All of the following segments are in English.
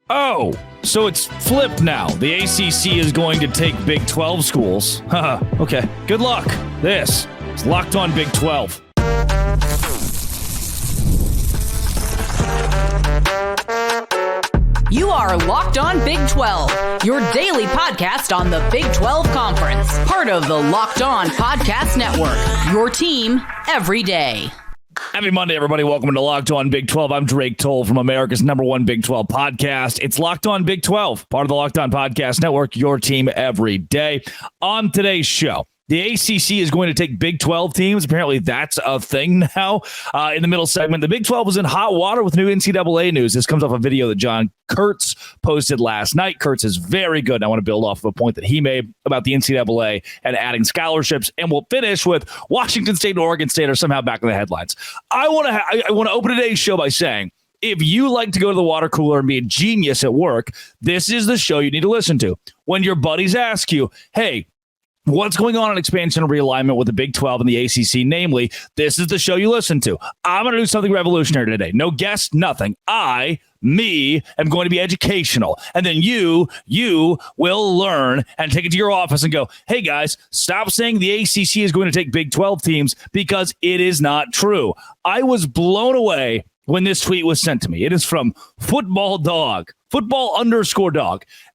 Oh, so it's flipped now. The ACC is going to take Big 12 schools. Haha, okay. Good luck. This is Locked On Big 12. You are Locked On Big 12, your daily podcast on the Big 12 Conference. Part of the Locked On Podcast Network, your team every day. Happy Monday, everybody. Welcome to Locked On Big 12. I'm Drake Toll from America's #1 Big 12 podcast. It's Locked On Big 12, part of the Locked On Podcast Network, your team every day. On today's show, the ACC is going to take Big 12 teams. Apparently, that's a thing now. In the middle segment, the Big 12 was in hot water with new NCAA news. This comes off a video that John Kurtz posted last night. Kurtz is very good, and I want to build off of a point that he made about the NCAA and adding scholarships. And we'll finish with Washington State and Oregon State are somehow back in the headlines. I want to open today's show by saying, if you like to go to the water cooler and be a genius at work, this is the show you need to listen to. When your buddies ask you, hey, what's going on in expansion and realignment with the Big 12 and the ACC? Namely, this is the show you listen to. I'm going to do something revolutionary today. No guest, nothing. Me, am going to be educational. And then you will learn and take it to your office and go, hey, guys, stop saying the ACC is going to take Big 12 teams because it is not true. I was blown away when this tweet was sent to me. It is from football_dog.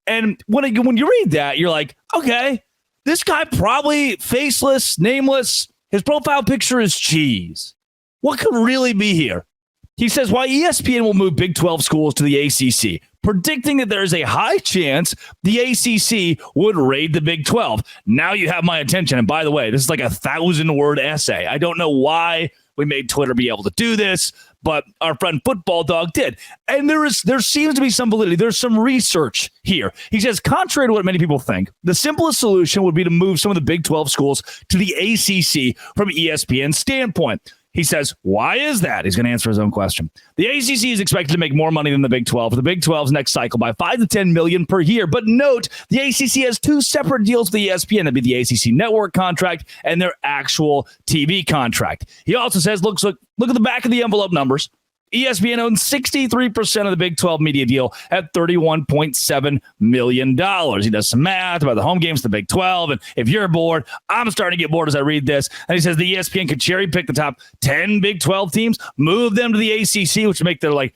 And when you read that, you're like, okay, this guy probably faceless, nameless. His profile picture is cheese. What could really be here? He says why ESPN will move Big 12 schools to the ACC, predicting that there is a high chance the ACC would raid the Big 12. Now you have my attention. And by the way, this is like a 1,000-word essay. I don't know why we made Twitter be able to do this, but our friend Football Dog did. And there seems to be some validity. There's some research here. He says, contrary to what many people think, the simplest solution would be to move some of the Big 12 schools to the ACC from ESPN's standpoint. He says, why is that? He's going to answer his own question. The ACC is expected to make more money than the Big 12 for the Big 12's next cycle by $5 to $10 million per year. But note, the ACC has two separate deals with the ESPN. That'd be the ACC network contract and their actual TV contract. He also says, look at the back of the envelope numbers. ESPN owns 63% of the Big 12 media deal at $31.7 million. He does some math about the home games to the Big 12. And if you're bored, I'm starting to get bored as I read this. And he says the ESPN could cherry pick the top 10 Big 12 teams, move them to the ACC, which would make their like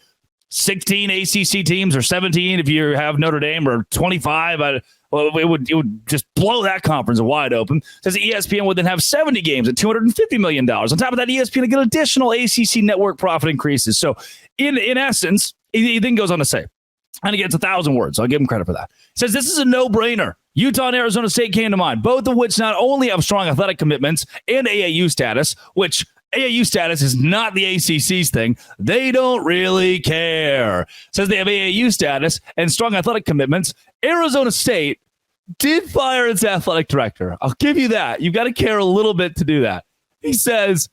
16 ACC teams or 17 if you have Notre Dame or 25. It would just blow that conference wide open. Says the ESPN would then have 70 games at $250 million. On top of that, ESPN would get additional ACC network profit increases. So in essence, he then goes on to say, and he gets 1,000 words, so I'll give him credit for that. He says this is a no-brainer. Utah and Arizona State came to mind, both of which not only have strong athletic commitments and AAU status, which AAU status is not the ACC's thing. They don't really care. Says they have AAU status and strong athletic commitments. Arizona State did fire its athletic director. I'll give you that. You've got to care a little bit to do that. He says,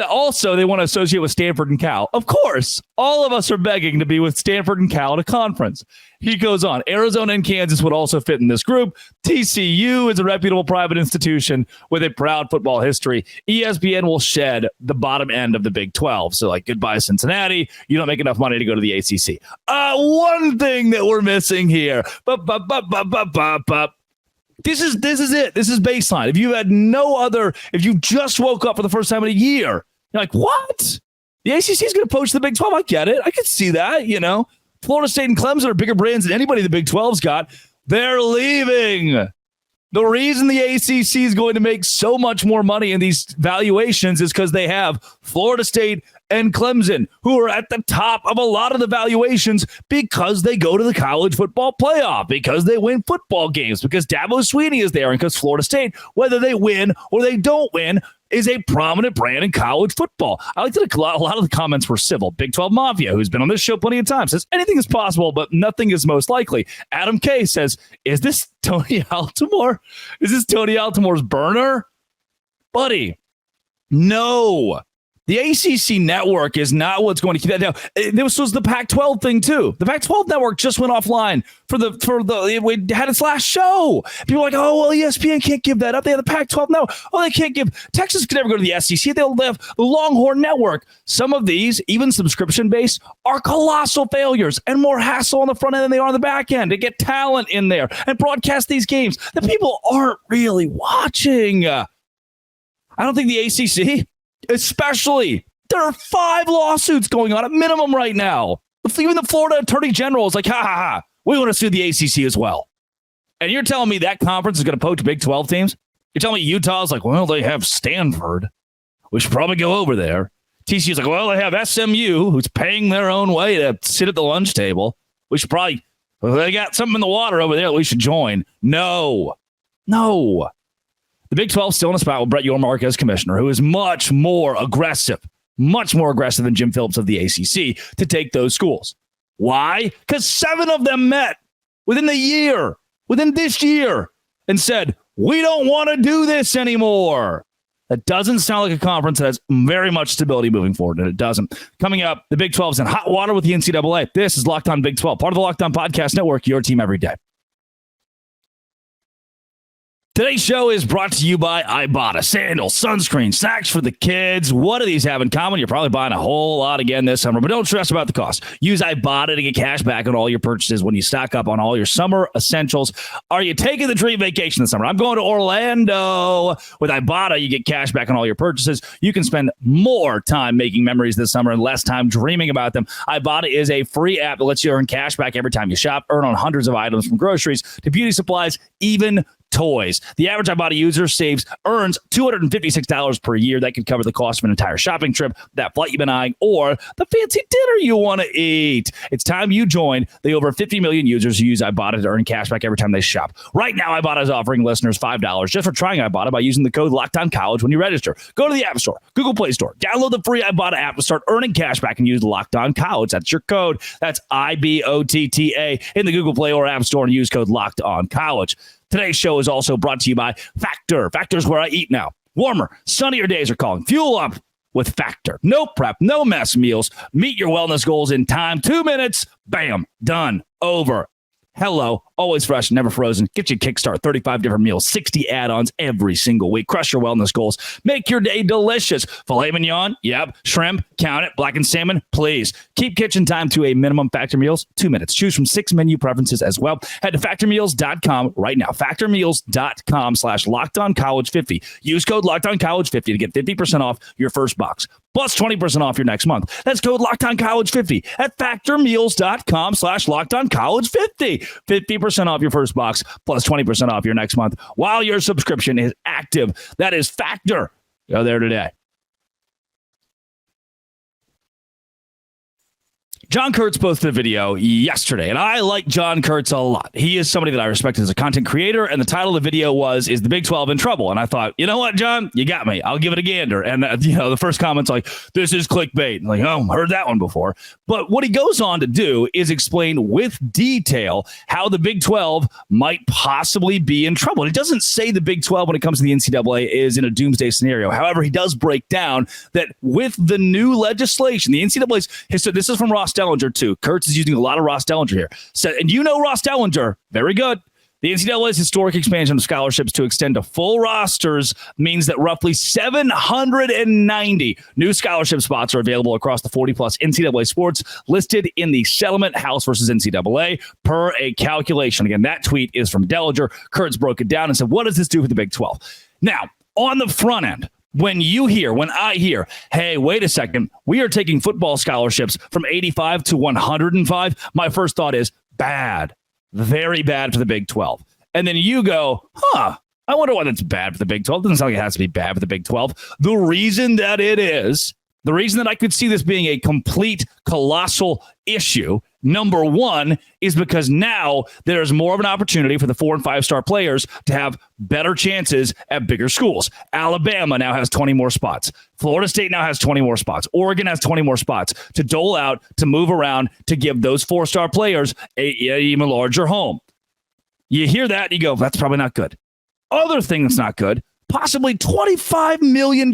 also, they want to associate with Stanford and Cal. Of course, all of us are begging to be with Stanford and Cal at a conference. He goes on. Arizona and Kansas would also fit in this group. TCU is a reputable private institution with a proud football history. ESPN will shed the bottom end of the Big 12. So, like, goodbye, Cincinnati. You don't make enough money to go to the ACC. One thing that we're missing here. This is it. This is baseline. If you just woke up for the first time in a year, you're like, what? The ACC is going to poach the Big 12. I get it. I can see that, Florida State and Clemson are bigger brands than anybody the Big 12's got. They're leaving. The reason the ACC is going to make so much more money in these valuations is because they have Florida State and Clemson, who are at the top of a lot of the valuations because they go to the college football playoff, because they win football games, because Dabo Swinney is there, and because Florida State, whether they win or they don't win, is a prominent brand in college football. I like that a lot of the comments were civil. Big 12 Mafia, who's been on this show plenty of times, says anything is possible, but nothing is most likely. Adam K says, is this Tony Altimore? Is this Tony Altimore's burner? Buddy, no. The ACC network is not what's going to keep that down. This was the Pac-12 thing too. The Pac-12 network just went offline it had its last show. People are like, oh, well, ESPN can't give that up. They have the Pac-12 network. Oh, they can't give. Texas could never go to the SEC. They'll have the Longhorn network. Some of these, even subscription-based, are colossal failures and more hassle on the front end than they are on the back end to get talent in there and broadcast these games that people aren't really watching. I don't think the ACC, especially, there are 5 lawsuits going on at minimum right now. Even the Florida Attorney General is like, ha, we want to sue the ACC as well. And you're telling me that conference is going to poach Big 12 teams? You're telling me Utah's like, well, they have Stanford. We should probably go over there. TCU's like, well, they have SMU, who's paying their own way to sit at the lunch table. We should probably, well, they got something in the water over there that we should join. No. The Big 12 still in a spot with Brett Yormark as commissioner, who is much more aggressive than Jim Phillips of the ACC to take those schools. Why? Because 7 of them met within this year, and said, we don't want to do this anymore. That doesn't sound like a conference that has very much stability moving forward, and it doesn't. Coming up, the Big 12's in hot water with the NCAA. This is Locked On Big 12, part of the Locked On Podcast Network, your team every day. Today's show is brought to you by Ibotta. Sandals, sunscreen, snacks for the kids. What do these have in common? You're probably buying a whole lot again this summer, but don't stress about the cost. Use Ibotta to get cash back on all your purchases when you stock up on all your summer essentials. Are you taking the dream vacation this summer? I'm going to Orlando. With Ibotta, you get cash back on all your purchases. You can spend more time making memories this summer and less time dreaming about them. Ibotta is a free app that lets you earn cash back every time you shop, earn on hundreds of items from groceries to beauty supplies, even toys. The average Ibotta user earns $256 per year. That could cover the cost of an entire shopping trip, that flight you've been eyeing, or the fancy dinner you want to eat. It's time you join the over 50 million users who use Ibotta to earn cash back every time they shop. Right now, Ibotta is offering listeners $5 just for trying Ibotta by using the code LOCKEDONCollege when you register. Go to the App Store, Google Play Store, download the free Ibotta app to start earning cash back and use LOCKEDONCollege. That's your code. That's IBOTTA in the Google Play or App Store, and use code LOCKEDONCollege. Today's show is also brought to you by Factor. Factor's where I eat now. Warmer, sunnier days are calling. Fuel up with Factor. No prep, no mess meals. Meet your wellness goals in time. 2 minutes. Bam. Done. Over. Hello. Always fresh, never frozen. Get your Kickstart 35 different meals, 60 add-ons every single week. Crush your wellness goals. Make your day delicious. Filet mignon? Yep. Shrimp? Count it. Blackened salmon? Please. Keep kitchen time to a minimum. Factor meals, 2 minutes. Choose from 6 menu preferences as well. Head to factormeals.com right now. Factormeals.com/LockedOnCollege50. Use code LockedOnCollege50 to get 50% off your first box, plus 20% off your next month. That's code LockedOnCollege50 at factormeals.com/LockedOnCollege50. 50% off your first box, plus 20% off your next month while your subscription is active. That is Factor. Go there today. John Kurtz posted a video yesterday, and I like John Kurtz a lot. He is somebody that I respect as a content creator, and the title of the video was, "Is the Big 12 in trouble?" And I thought, you know what, John? You got me. I'll give it a gander. And, the first comment's like, this is clickbait. Like, oh, heard that one before. But what he goes on to do is explain with detail how the Big 12 might possibly be in trouble. And he doesn't say the Big 12 when it comes to the NCAA is in a doomsday scenario. However, he does break down that with the new legislation, the NCAA's, so this is from Ross Dellinger too. Kurtz is using a lot of Ross Dellinger here. So, and you know Ross Dellinger, very good. The NCAA's historic expansion of scholarships to extend to full rosters means that roughly 790 new scholarship spots are available across the 40-plus NCAA sports listed in the Settlement House versus NCAA per a calculation. Again, that tweet is from Dellinger. Kurtz broke it down and said, what does this do for the Big 12? Now, on the front end, when I hear, hey, wait a second, we are taking football scholarships from 85 to 105, my first thought is bad, very bad for the Big 12. And then you go, I wonder why that's bad for the Big 12. Doesn't sound like it has to be bad for the Big 12. The reason that I could see this being a complete colossal issue, number one, is because now there's more of an opportunity for the 4- and 5-star players to have better chances at bigger schools. Alabama now has 20 more spots. Florida State now has 20 more spots. Oregon has 20 more spots to dole out, to move around, to give those 4-star players a even larger home. You hear that and you go, that's probably not good. Other thing that's not good, possibly $25 million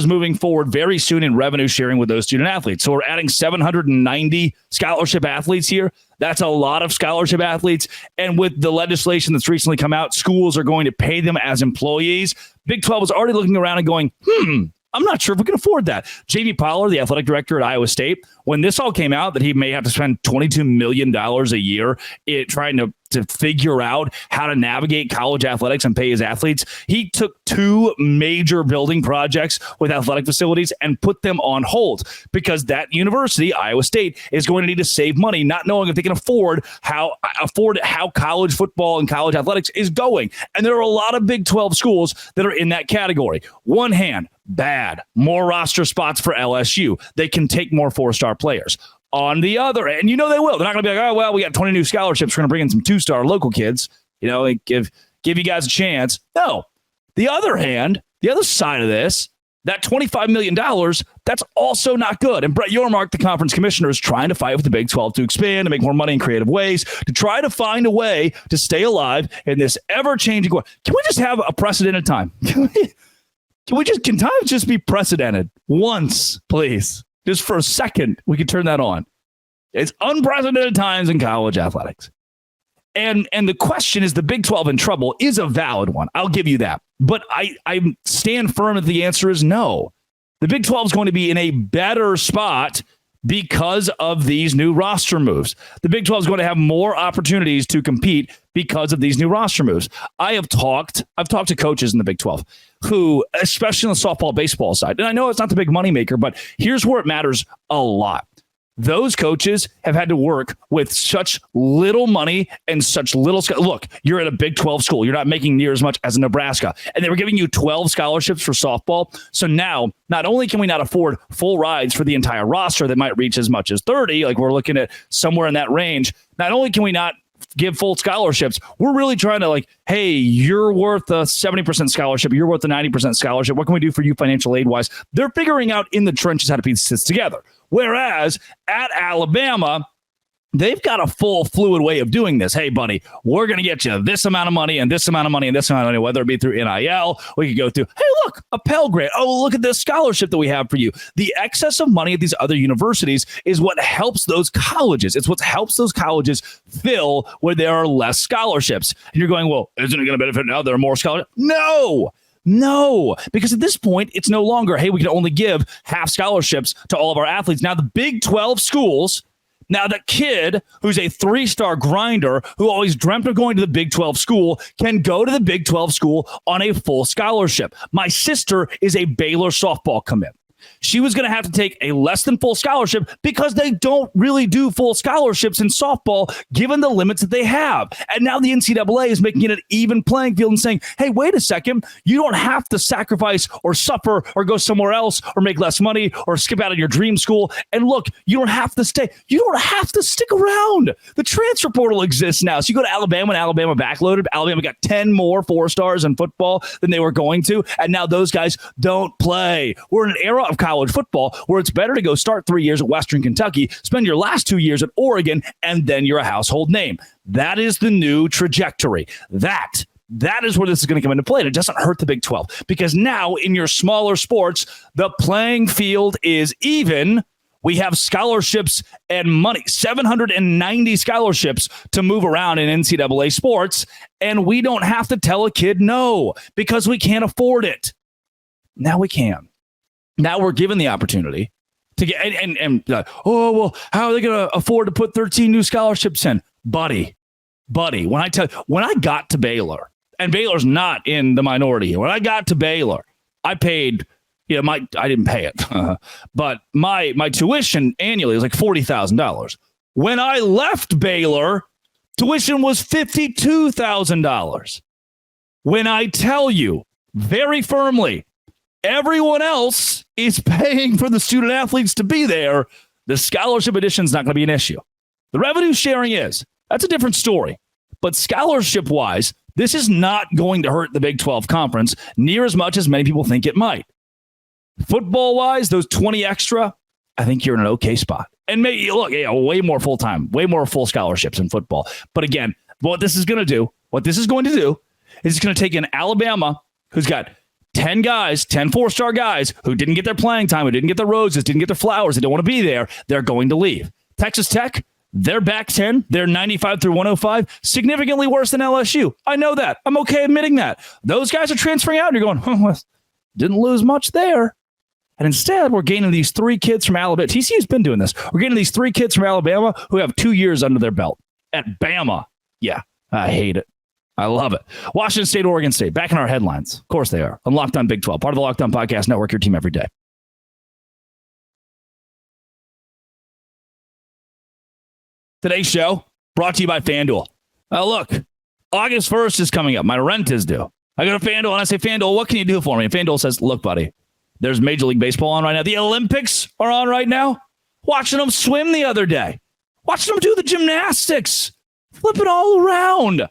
moving forward very soon in revenue sharing with those student athletes. So we're adding 790 scholarship athletes here. That's a lot of scholarship athletes. And with the legislation that's recently come out, schools are going to pay them as employees. Big 12 is already looking around and going, I'm not sure if we can afford that. J.B. Pollard, the athletic director at Iowa State, when this all came out that he may have to spend $22 million a year trying to figure out how to navigate college athletics and pay his athletes, he took 2 major building projects with athletic facilities and put them on hold because that university, Iowa State, is going to need to save money, not knowing if they can afford how college football and college athletics is going. And there are a lot of Big 12 schools that are in that category. One hand, bad. More roster spots for LSU. They can take more 4-star players. On the other end, they will. They're not going to be like, oh, well, we got 20 new scholarships. We're going to bring in some 2-star local kids, and give you guys a chance. No. The other hand, the other side of this, that $25 million, that's also not good. And Brett Yormark, the conference commissioner, is trying to fight with the Big 12 to expand, to make more money in creative ways, to try to find a way to stay alive in this ever-changing world. Can we just have a precedented time? Can time just be precedented once, please? Just for a second, we could turn that on. It's unprecedented times in college athletics. And the question is, the Big 12 in trouble is a valid one. I'll give you that. But I stand firm that the answer is no. The Big 12 is going to be in a better spot because of these new roster moves. The Big 12 is going to have more opportunities to compete because of these new roster moves. I've talked to coaches in the Big 12 who, especially on the softball, baseball side, and I know it's not the big moneymaker, but here's where it matters a lot. Those coaches have had to work with such little money and such little. Look, you're at a Big 12 school. You're not making near as much as Nebraska. And they were giving you 12 scholarships for softball. So now, not only can we not afford full rides for the entire roster that might reach as much as 30, like we're looking at somewhere in that range, not only can we not give full scholarships, we're really trying to hey, you're worth a 70% scholarship. You're worth a 90% scholarship. What can we do for you financial aid wise? They're figuring out in the trenches how to piece this together. Whereas at Alabama, they've got a full fluid way of doing this. Hey, buddy, we're going to get you this amount of money and this amount of money and this amount of money, whether it be through NIL. We could go through, hey, look, a Pell Grant. Oh, look at this scholarship that we have for you. The excess of money at these other universities is what helps those colleges. It's what helps those colleges fill where there are less scholarships. And you're going, well, isn't it going to benefit now there are more scholarships? No, because at this point, it's no longer, hey, we can only give half scholarships to all of our athletes. Now, the Big 12 schools, now the kid who's a 3-star grinder who always dreamt of going to the Big 12 school can go to the Big 12 school on a full scholarship. My sister is a Baylor softball commit. She was going to have to take a less than full scholarship because they don't really do full scholarships in softball given the limits that they have. And now the NCAA is making it an even playing field and saying, hey, wait a second, you don't have to sacrifice or suffer or go somewhere else or make less money or skip out of your dream school. And look, you don't have to stay. You don't have to stick around. The transfer portal exists now. So you go to Alabama and Alabama backloaded. Alabama got 10 more 4-stars in football than they were going to. And now those guys don't play. We're in an era of college football where it's better to go start 3 years at Western Kentucky, spend your last 2 years at Oregon, and then you're a household name. That is the new trajectory. That is where this is going to come into play. And it doesn't hurt the Big 12 because now in your smaller sports, the playing field is even. We have scholarships and money, 790 scholarships to move around in NCAA sports, and we don't have to tell a kid no because we can't afford it. Now we can. Now we're given the opportunity to get oh, well, how are they going to afford to put 13 new scholarships in? Buddy, when I got to Baylor, and Baylor's not in the minority here. When I got to Baylor, I paid, I didn't pay it, but my tuition annually was like $40,000. When I left Baylor, tuition was $52,000. When I tell you very firmly, everyone else is paying for the student athletes to be there, the scholarship addition is not going to be an issue. The revenue sharing is. That's a different story. But scholarship-wise, this is not going to hurt the Big 12 conference near as much as many people think it might. Football-wise, those 20 extra, I think you're in an okay spot. And maybe, look, way more full-time, way more full scholarships in football. But again, what this is going to do is it's going to take an Alabama who's got 10 guys, 10 four-star guys who didn't get their playing time, who didn't get their roses, didn't get their flowers, they don't want to be there, they're going to leave. Texas Tech, they're back 10. They're 95 through 105, significantly worse than LSU. I know that. I'm okay admitting that. Those guys are transferring out, and you're going, didn't lose much there. And instead, we're gaining these 3 kids from Alabama. TCU's been doing this. We're getting these 3 kids from Alabama who have 2 years under their belt. At Bama. Yeah, I hate it. I love it. Washington State, Oregon State, back in our headlines. Of course they are. On Locked On Big 12, part of the Locked On Podcast Network, your team every day. Today's show brought to you by FanDuel. Look, August 1st is coming up. My rent is due. I go to FanDuel and I say, FanDuel, what can you do for me? And FanDuel says, look, buddy, there's Major League Baseball on right now. The Olympics are on right now. Watching them swim the other day. Watching them do the gymnastics. Flip it all around.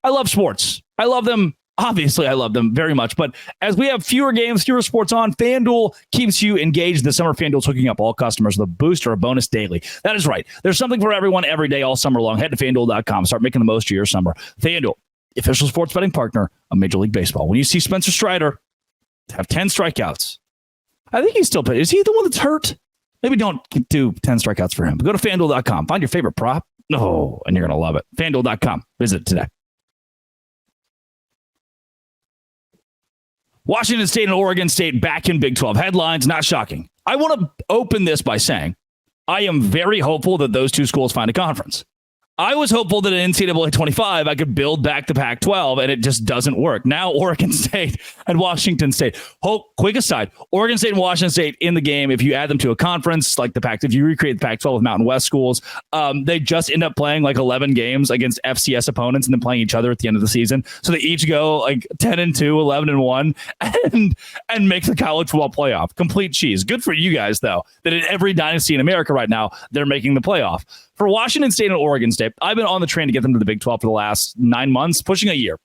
I love sports. I love them. Obviously, I love them very much. But as we have fewer games, fewer sports on, FanDuel keeps you engaged. This summer, FanDuel's hooking up all customers with a boost or a bonus daily. That is right. There's something for everyone every day, all summer long. Head to FanDuel.com. Start making the most of your summer. FanDuel, official sports betting partner of Major League Baseball. When you see Spencer Strider have 10 strikeouts, I think he's still playing. Is he the one that's hurt? Maybe don't do 10 strikeouts for him. But go to FanDuel.com. Find your favorite prop. Oh, and you're going to love it. FanDuel.com. Visit today. Washington State and Oregon State back in Big 12. Headlines, not shocking. I want to open this by saying I am very hopeful that those 2 schools find a conference. I was hopeful that in NCAA 25, I could build back the Pac-12, and it just doesn't work. Now, Oregon State and Washington State. Quick aside, Oregon State and Washington State in the game, if you add them to a conference like the Pac, if you recreate the Pac-12 with Mountain West schools, they just end up playing like 11 games against FCS opponents and then playing each other at the end of the season. So they each go like 10-2, 11-1, and make the college football playoff. Complete cheese. Good for you guys, though, that in every dynasty in America right now, they're making the playoff. For Washington State and Oregon State, I've been on the train to get them to the Big 12 for the last 9 months, pushing a year,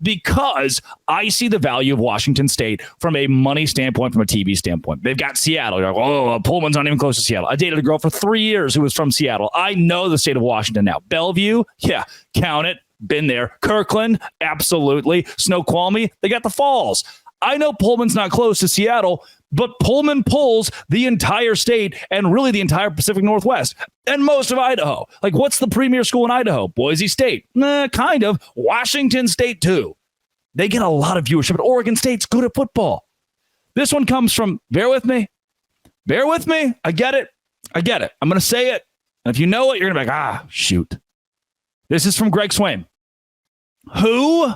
because I see the value of Washington State from a money standpoint, from a TV standpoint. They've got Seattle. You're like, Pullman's not even close to Seattle. I dated a girl for 3 years who was from Seattle. I know the state of Washington now. Bellevue, yeah, count it. Been there. Kirkland, absolutely. Snoqualmie, they got the Falls. I know Pullman's not close to Seattle, but Pullman pulls the entire state and really the entire Pacific Northwest and most of Idaho. Like, what's the premier school in Idaho? Boise State. Kind of. Washington State, too. They get a lot of viewership, but Oregon State's good at football. This one comes from, bear with me. I get it. I'm going to say it. And if you know it, you're going to be like, shoot. This is from Greg Swain, who,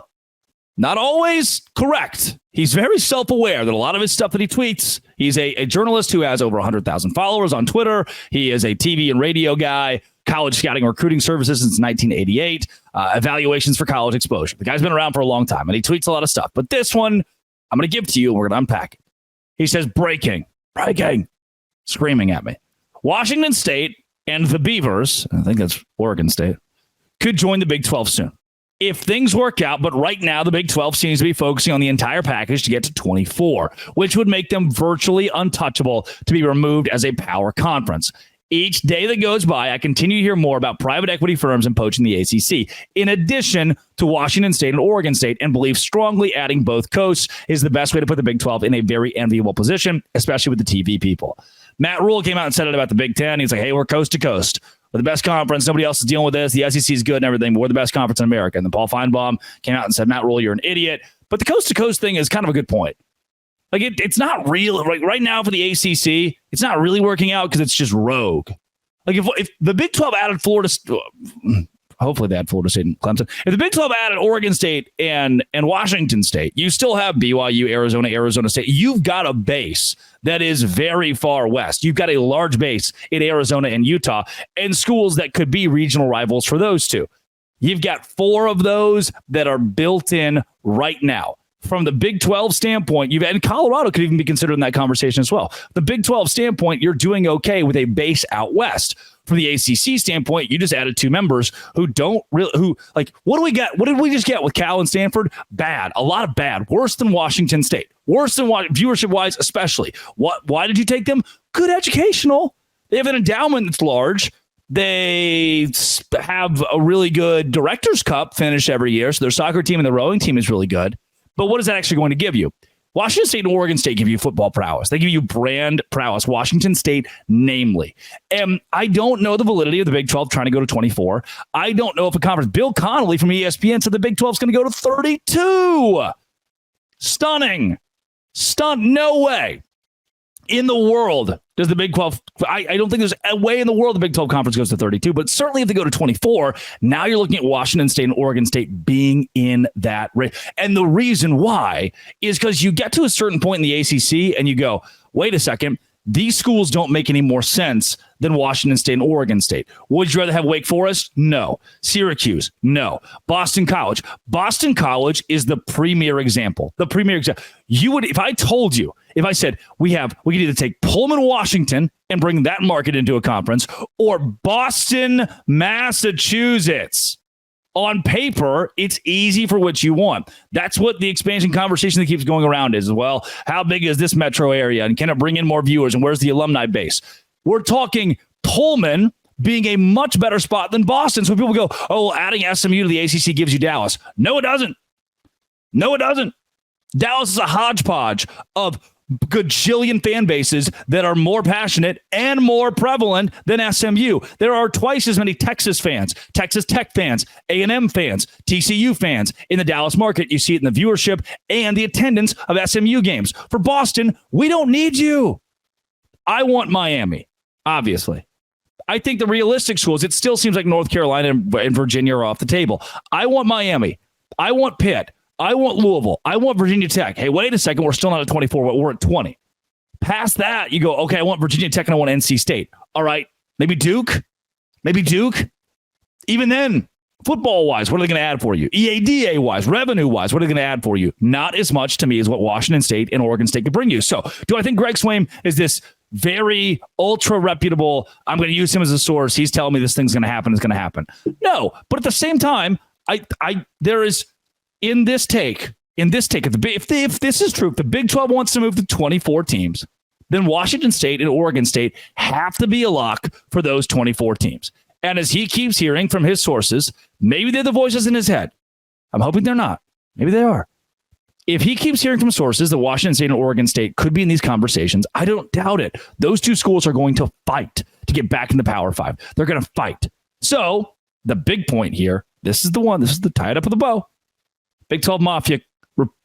not always correct. He's very self-aware that a lot of his stuff that he tweets, he's a journalist who has over 100,000 followers on Twitter. He is a TV and radio guy, college scouting and recruiting services since 1988, evaluations for college exposure. The guy's been around for a long time, and he tweets a lot of stuff. But this one, I'm going to give to you, and we're going to unpack it. He says, breaking, screaming at me. Washington State and the Beavers, I think that's Oregon State, could join the Big 12 soon if things work out. But right now, the Big 12 seems to be focusing on the entire package to get to 24, which would make them virtually untouchable to be removed as a power conference. Each day that goes by, I continue to hear more about private equity firms and poaching the ACC, in addition to Washington State and Oregon State, and believe strongly adding both coasts is the best way to put the Big 12 in a very enviable position, especially with the TV people. Matt Rule came out and said it about the Big 10. He's like, hey, we're coast to coast. We're the best conference. Nobody else is dealing with this. The SEC is good and everything, but we're the best conference in America. And then Paul Feinbaum came out and said, Matt Rule, you're an idiot. But the coast-to-coast thing is kind of a good point. Like, it's not real. Right now for the ACC, it's not really working out because it's just rogue. Like, if the Big 12 added Florida, hopefully they had Florida State and Clemson. If the Big 12 added Oregon State and Washington State, you still have BYU, Arizona State. You've got a base that is very far west. You've got a large base in Arizona and Utah, and schools that could be regional rivals for those two. You've got 4 of those that are built in right now. From the Big 12 standpoint, and Colorado could even be considered in that conversation as well. The Big 12 standpoint, you're doing okay with a base out west. From the ACC standpoint, you just added 2 members who don't really, what do we get? What did we just get with Cal and Stanford? Bad. A lot of bad. Worse than Washington State. Worse than viewership-wise, especially. Why did you take them? Good educational. They have an endowment that's large. They have a really good Directors Cup finish every year. So their soccer team and the rowing team is really good. But what is that actually going to give you? Washington State and Oregon State give you football prowess. They give you brand prowess. Washington State, namely. And I don't know the validity of the Big 12 trying to go to 24. I don't know if a conference. Bill Connolly from ESPN said the Big 12 is going to go to 32. Stunning. No way in the world does the Big 12. I don't think there's a way in the world the Big 12 conference goes to 32, but certainly if they go to 24, now you're looking at Washington State and Oregon State being in that race. And the reason why is because you get to a certain point in the ACC and you go, wait a second, these schools don't make any more sense than Washington State and Oregon State. Would you rather have Wake Forest? No. Syracuse? No. Boston College? Boston College is the premier example. You would, if I told you, if I said we could either take Pullman, Washington and bring that market into a conference, or Boston, Massachusetts. On paper, it's easy for what you want. That's what the expansion conversation that keeps going around is. Well, how big is this metro area? And can it bring in more viewers? And where's the alumni base? We're talking Pullman being a much better spot than Boston. So people go, oh, adding SMU to the ACC gives you Dallas. No, it doesn't. Dallas is a hodgepodge of gajillion fan bases that are more passionate and more prevalent than SMU. There are twice as many Texas fans, Texas Tech fans, A&M fans, TCU fans in the Dallas market. You see it in the viewership and the attendance of SMU games. For Boston, we don't need you. I want Miami, obviously. I think the realistic schools, it still seems like North Carolina and Virginia are off the table. I want Miami. I want Pitt. I want Louisville. I want Virginia Tech. Hey, wait a second. We're still not at 24, but we're at 20. Past that, you go, okay, I want Virginia Tech and I want NC State. All right, maybe Duke. Even then, football-wise, what are they going to add for you? EADA-wise, revenue-wise, what are they going to add for you? Not as much to me as what Washington State and Oregon State could bring you. So do I think Greg Swaim is this very ultra-reputable, I'm going to use him as a source, he's telling me this thing's going to happen, it's going to happen? No, but at the same time, there is... In this take, if this is true, if the Big 12 wants to move to 24 teams, then Washington State and Oregon State have to be a lock for those 24 teams. And as he keeps hearing from his sources, maybe they're the voices in his head. I'm hoping they're not. Maybe they are. If he keeps hearing from sources that Washington State and Oregon State could be in these conversations, I don't doubt it. Those two schools are going to fight to get back in the Power Five. They're going to fight. So the big point here, this is the tie it up with a bow. Big 12 Mafia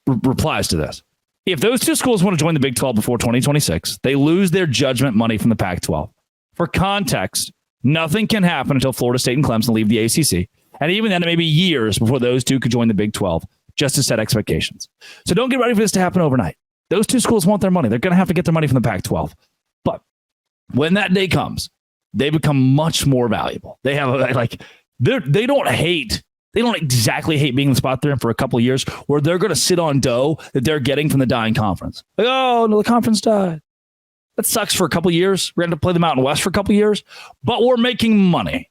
replies to this. If those two schools want to join the Big 12 before 2026, they lose their judgment money from the Pac-12. For context, nothing can happen until Florida State and Clemson leave the ACC. And even then, it may be years before those two could join the Big 12, just to set expectations. So don't get ready for this to happen overnight. Those two schools want their money. They're going to have to get their money from the Pac-12. But when that day comes, they become much more valuable. They have they don't exactly hate being in the spot they're in for a couple of years where they're going to sit on dough that they're getting from the dying conference. Like, oh, no, the conference died. That sucks for a couple of years. We're going to play the Mountain West for a couple of years, but we're making money.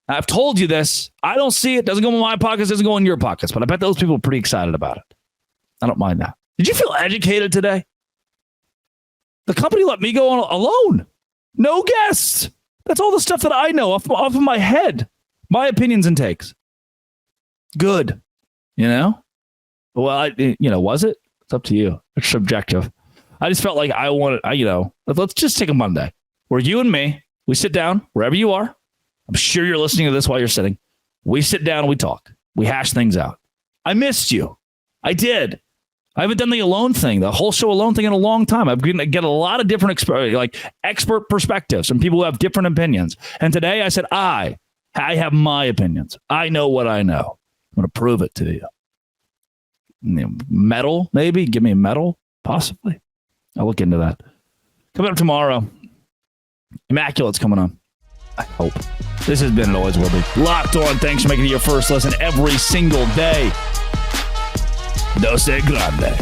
I've told you this. I don't see it. Doesn't go in my pockets. Doesn't go in your pockets, but I bet those people are pretty excited about it. I don't mind that. Did you feel educated today? The company let me go on alone. No guests. That's all the stuff that I know off of my head. My opinions and takes. Good, Well, was it? It's up to you. It's subjective. I just felt like I wanted, let's just take a Monday where you and me, we sit down wherever you are. I'm sure you're listening to this while you're sitting. We sit down and we talk. We hash things out. I missed you. I did. I haven't done the alone thing, the whole show alone thing in a long time. I've get a lot of different expert perspectives from people who have different opinions. And today I said, I have my opinions. I know what I know. I'm going to prove it to you. Medal, maybe? Give me a medal? Possibly. I'll look into that. Coming up tomorrow, Immaculate's coming on. I hope. This has been and always will be Locked On. Thanks for making it your first listen every single day. Dose Grande.